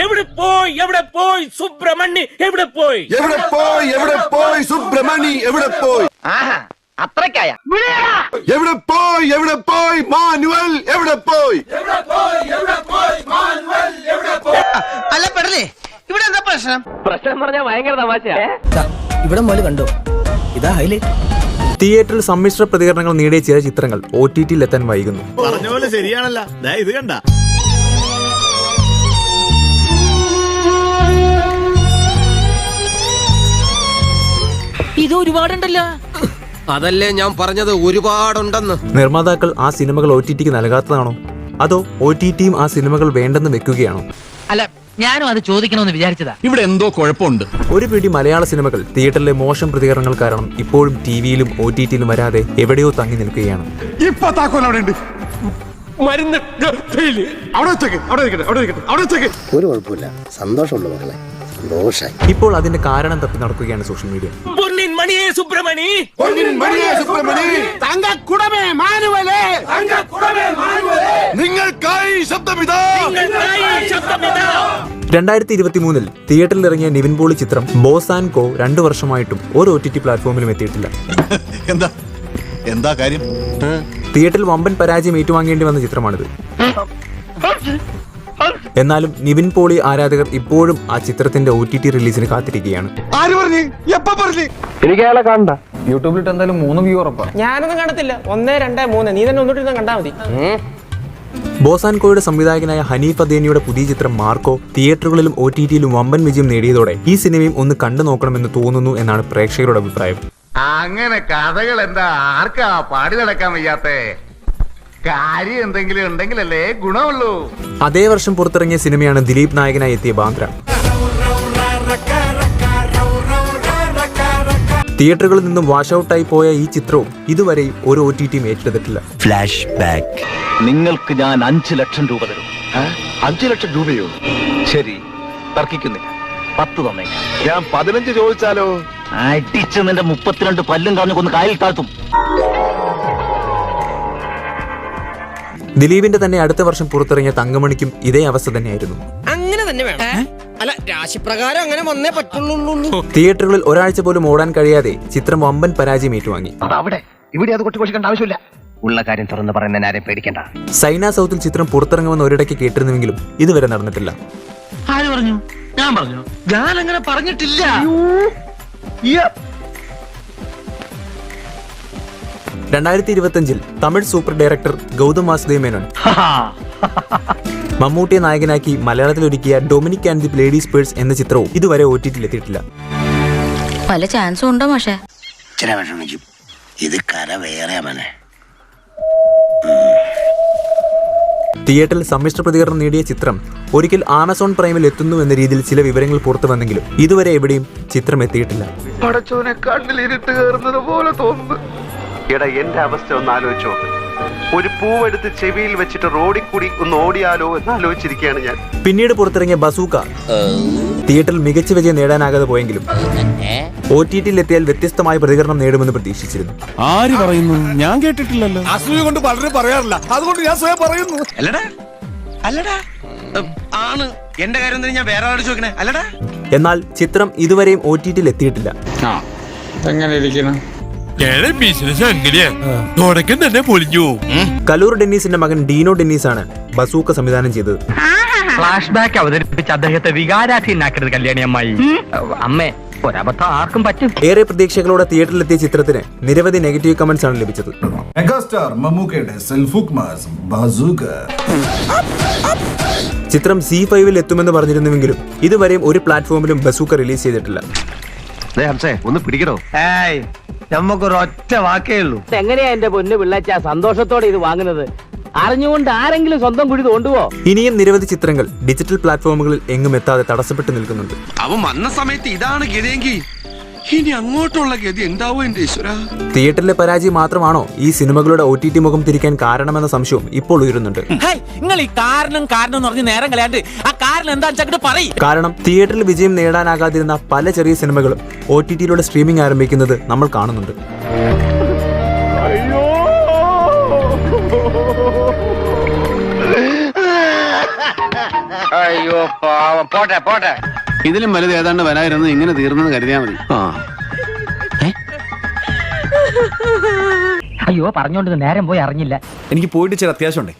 എവിടെ പോയി സുബ്രഹ്മണി എവിടെ പോയി സുബ്രഹ്മണി എവിടെ പോയി അത്രക്കായ എവിടെ പോയി മാനുവൽ എവിടെ പോയി അല്ല പെടലേ ഇവിടെ എന്താ പ്രശ്നം പറഞ്ഞാൽ ഭയങ്കര തമാശയാ. ഇവിടെ മോല് കണ്ടോ, ഇതാ ഹൈലൈറ്റ്. തിയേറ്ററിൽ സമ്മിശ്ര പ്രതികരണങ്ങൾ നേടിയ ചില ചിത്രങ്ങൾ OTT-യിൽ എത്താൻ വൈകുന്നു. പറഞ്ഞ പോലെ ശരിയാണല്ല, ഇത് കണ്ട ഇത് ഒരുപാടുണ്ടല്ലോ. അതല്ലേ ഞാൻ പറഞ്ഞത്, ഒരുപാടുണ്ടെന്ന്. നിർമ്മാതാക്കൾ ആ സിനിമകൾ OTT-ക്ക് നൽകാത്തതാണോ, അതോ OTT-യും ആ സിനിമകൾ വേണ്ടെന്ന് വെക്കുകയാണോ? അല്ല, ഞാനും അത് ചോദിക്കണമെന്ന് വിചാരിച്ചതാ. ഇവിടെ എന്തോ കുഴപ്പമുണ്ട്. ഒരു പിടി മലയാള സിനിമകൾ തിയേറ്ററിലെ മോശം പ്രതികരണങ്ങൾ കാരണം ഇപ്പോഴും TV-യിലും OTT-യിലും വരാതെ എവിടെയോ തങ്ങി നിൽക്കുകയാണ്. ഇപ്പൊ താക്കോൽ അവിടെ ഉണ്ട്. മരുന്ന് ഒരു കുഴപ്പമില്ല, സന്തോഷമുള്ള മക്കളെ, സന്തോഷായി. ഇപ്പോൾ അതിന്റെ കാരണം തപ്പി നടക്കുകയാണ് സോഷ്യൽ മീഡിയ. മണിയെ സുബ്രഹ്മണി നിങ്ങൾക്കായി ശബ്ദമിതാ. 2023 തിയേറ്ററിൽ ഇറങ്ങിയ നിവിൻ പോളി ചിത്രം ബോസ് ആൻഡ് കോ 2 വർഷമായിട്ടും ഒരു OTT പ്ലാറ്റ്ഫോമിലും എത്തിയിട്ടില്ല. എന്താ കാര്യം? തിയേറ്ററിൽ വമ്പൻ പരാജയം ഏറ്റുവാങ്ങേണ്ടി വന്ന ചിത്രമാണിത്. എന്നാലും നിവിൻ പോളി ആരാധകർ ഇപ്പോഴും ആ ചിത്രത്തിന്റെ OTT റിലീസിന് കാത്തിരിക്കുകയാണ്. എനിക്ക് അയാളെ കാണണ്ട. യൂട്യൂബിലിട്ട് എന്തായാലും 3 വ്യൂ ഉറപ്പാ. ഞാനൊന്നും കണ്ടത്തില്ല. 1, 2, 3 നീ തന്നെ ഒന്നിട്ട് കണ്ടാ മതി. ബോസ് ആൻഡ് കോയുടെ സംവിധായകനായ ഹനീഫ് അദേനിയുടെ പുതിയ ചിത്രം മാർക്കോ തിയേറ്ററുകളിലും OTT-യിലും വമ്പൻ വിജയം നേടിയതോടെ ഈ സിനിമയും ഒന്ന് കണ്ടു നോക്കണമെന്ന് തോന്നുന്നു എന്നാണ് പ്രേക്ഷകരുടെ അഭിപ്രായം. അങ്ങനെ കഥകൾ എന്താ ആർക്കാ പാടി നടക്കാൻ വയ്യാത്തേ? കാര്യം എന്തെങ്കിലും ഉണ്ടെങ്കിലല്ലേ ഗുണമുള്ളൂ. അതേ വർഷം പുറത്തിറങ്ങിയ സിനിമയാണ് ദിലീപ് നായകനായി എത്തിയ ബാന്ദ്ര. തിയേറ്ററുകളിൽ നിന്നും വാഷ് ഔട്ടായി പോയ ഈ ചിത്രവും ഇതുവരെയും ഒരു OTT-യും ഏറ്റെടുത്തിട്ടില്ല. Flash back. നിങ്ങൾക്ക് ഞാൻ 5 ലക്ഷം രൂപ തരും. 5 ലക്ഷം രൂപയോ? ശരി, തർക്കിക്കുന്നില്ല. 10 തന്നേക്കാം. ഞാൻ 15 ചോദിച്ചാലോ? അടിച്ച് നിന്റെ 32 പല്ലും കളഞ്ഞു കൊന്ന് കായലിൽ താഴ്ത്തും. ദിലീപിന്റെ തന്നെ അടുത്ത വർഷം പുറത്തിറങ്ങിയ തങ്കമണിക്കും ഇതേ അവസ്ഥ തന്നെയായിരുന്നു. അങ്ങനെ തന്നെ വേണം. അല്ല, രാശിപ്രകാരം അങ്ങനെ വന്നേ പറ്റുള്ളൂ. തിയേറ്ററുകളിൽ ഒരാഴ്ച പോലും ഓടാൻ കഴിയാതെ ചിത്രം വമ്പൻ പരാജയം ഏറ്റുവാങ്ങി. ഇവിടെ അത് കൊട്ടിക്കൊഴിക്കേണ്ട ആവശ്യമില്ല. ഉള്ള കാര്യം തുറന്ന് പറയുന്നതിന് ആരെയും പേടിക്കണ്ട. സൈന സൗത്തിൽ ചിത്രം പുറത്തിറങ്ങുമെന്ന് ഒരിടയ്ക്ക് കേട്ടിരുന്നുവെങ്കിലും ഇതുവരെ നടന്നിട്ടില്ല. ആര് പറഞ്ഞു? ഞാൻ പറഞ്ഞു? ഞാൻ അങ്ങനെ പറഞ്ഞിട്ടില്ല. 2025 തമിഴ് സൂപ്പർ ഡയറക്ടർ ഗൗതം വാസുദേവ് മേനോൻ മമ്മൂട്ടിയെ നായകനാക്കി മലയാളത്തിൽ ഒരുക്കിയ Dominic and the ladies purse എന്ന ചിത്രവും ഇതുവരെ OTT-യിൽ എത്തിയിട്ടില്ല. പല ചാൻസും ഉണ്ടോ മാഷേ? ഇത് കര വേറെ മനെ. തിയേറ്ററിൽ സമ്മിശ്ര പ്രതികരണം നേടിയ ചിത്രം ഒരിക്കൽ ആമസോൺ പ്രൈമിൽ എത്തുന്നു എന്ന രീതിയിൽ ചില വിവരങ്ങൾ പുറത്തു വന്നെങ്കിലും ഇതുവരെ എവിടെയും ചിത്രം എത്തിയിട്ടില്ല. പടച്ചോനെ കണ്ണിൽ ഇരുട്ട് കയറുന്നത് പോലെ തോന്നുന്നു. എടാ, എന്റെ അവസ്ഥ ഒന്ന് ആലോചിച്ചോ. ഒരു പൂവെടുത്ത് ചെവിയിൽ വെച്ചിട്ട് റോഡിൽ കൂടി ഒന്ന് ഓടിയാലോ എന്ന് ആലോചിച്ചിരിക്കുകയാണ് ഞാൻ. പിന്നീട് പുറത്തിറങ്ങിയ ബസൂക്ക തിയേറ്ററിൽ മികച്ച വിജയം നേടാനാകാതെ പോയെങ്കിലും OTT-യിൽ എത്തിയാൽ വ്യത്യസ്തമായ പ്രതികരണം നേടുമെന്ന് പ്രതീക്ഷിച്ചിരുന്നു. ആര് പറയുന്നു? ഞാൻ കേട്ടിട്ടില്ലല്ലോ. അസൂയ കൊണ്ട് പലരും പറയാറില്ല, അതുകൊണ്ട് ഞാൻ സ്വയം പറയുന്നു. അല്ലടാ ആണ് എന്റെ കാര്യം തന്നെ ഞാൻ വേറെ ആളോട് ചോദിക്കണേ. അല്ലടാ, എന്നാൽ ചിത്രം ഇതുവരെയും OTT-യിൽ എത്തിയിട്ടില്ല. കലൂർ ഡെന്നീസിന്റെ മകൻ ഡീനോ ഡെന്നീസ് ആണ് ബസൂക്ക സംവിധാനം ചെയ്തത്. ഫ്ലാഷ് ബാക്ക് അവതരിപ്പിച്ച് അദ്ദേഹത്തെ വികാരാധീനാക്കരുത് കല്യാണി അമ്മായി. അമ്മേ, ഒരബദ്ധം ആർക്കും പറ്റും. ഏറെ പ്രതീക്ഷകളോടെ തിയേറ്ററിലെത്തിയ ചിത്രത്തിന് നിരവധി നെഗറ്റീവ് കമന്റ്സ് ആണ് ലഭിച്ചത്. മെഗാസ്റ്റാർ മമ്മൂക്കയുടെ സെൽഫുക് മാസ് ബസൂക്ക. ചിത്രം C5-ൽ എത്തുമെന്ന് പറഞ്ഞിരുന്നുവെങ്കിലും ഇതുവരെയും ഒരു പ്ലാറ്റ്ഫോമിലും ബസൂക്ക റിലീസ് ചെയ്തിട്ടില്ല. ഒന്ന് പിടിക്കണോ? നമുക്കൊരൊറ്റ വാക്കേ ഉള്ളൂ. എങ്ങനെയാ എന്റെ പൊന്നു പിള്ളേച്ച സന്തോഷത്തോടെ ഇത് വാങ്ങുന്നത്? അറിഞ്ഞുകൊണ്ട് ആരെങ്കിലും സ്വന്തം കുഴി തോണ്ടുവോ? ഇനിയും നിരവധി ചിത്രങ്ങൾ ഡിജിറ്റൽ പ്ലാറ്റ്ഫോമുകളിൽ എങ്ങും എത്താതെ തടസ്സപ്പെട്ട് നിൽക്കുന്നുണ്ട്. അവൻ വന്ന സമയത്ത് ഇതാണ് ഗതിയെങ്കിൽ ഇനി അങ്ങോട്ടുള്ള ഗതി എന്താവോ എന്റെ ഈശ്വര. തിയേറ്ററിലെ പരാജയം മാത്രമാണോ ഈ സിനിമകളുടെ OTT മുഖം തിരിക്കാൻ കാരണമെന്ന സംശയവും ഇപ്പോൾ ഉയരുന്നുണ്ട്. നിങ്ങൾ ഈ കാരണം എന്ന് പറഞ്ഞ് നേരം കളയാണ്ട് ആ കാരണം എന്താ പറയും. കാരണം തിയേറ്ററിൽ വിജയം നേടാനാകാതിരുന്ന പല ചെറിയ സിനിമകളും OTT-യിലൂടെ സ്ട്രീമിംഗ് ആരംഭിക്കുന്നത് നമ്മൾ കാണുന്നുണ്ട്. അയ്യോ അയ്യോ പാവം പോട്ടെ പോട്ടെ. ഇതിലും വലുത് ഏതാണ്ട് വരായിരുന്നു, ഇങ്ങനെ തീർന്നെന്ന് കരുതിയാ മതി. അയ്യോ പറഞ്ഞോണ്ട് നേരം പോയി അറിഞ്ഞില്ല. എനിക്ക് പോയിട്ട് ചില അത്യാവശ്യം ഉണ്ട്.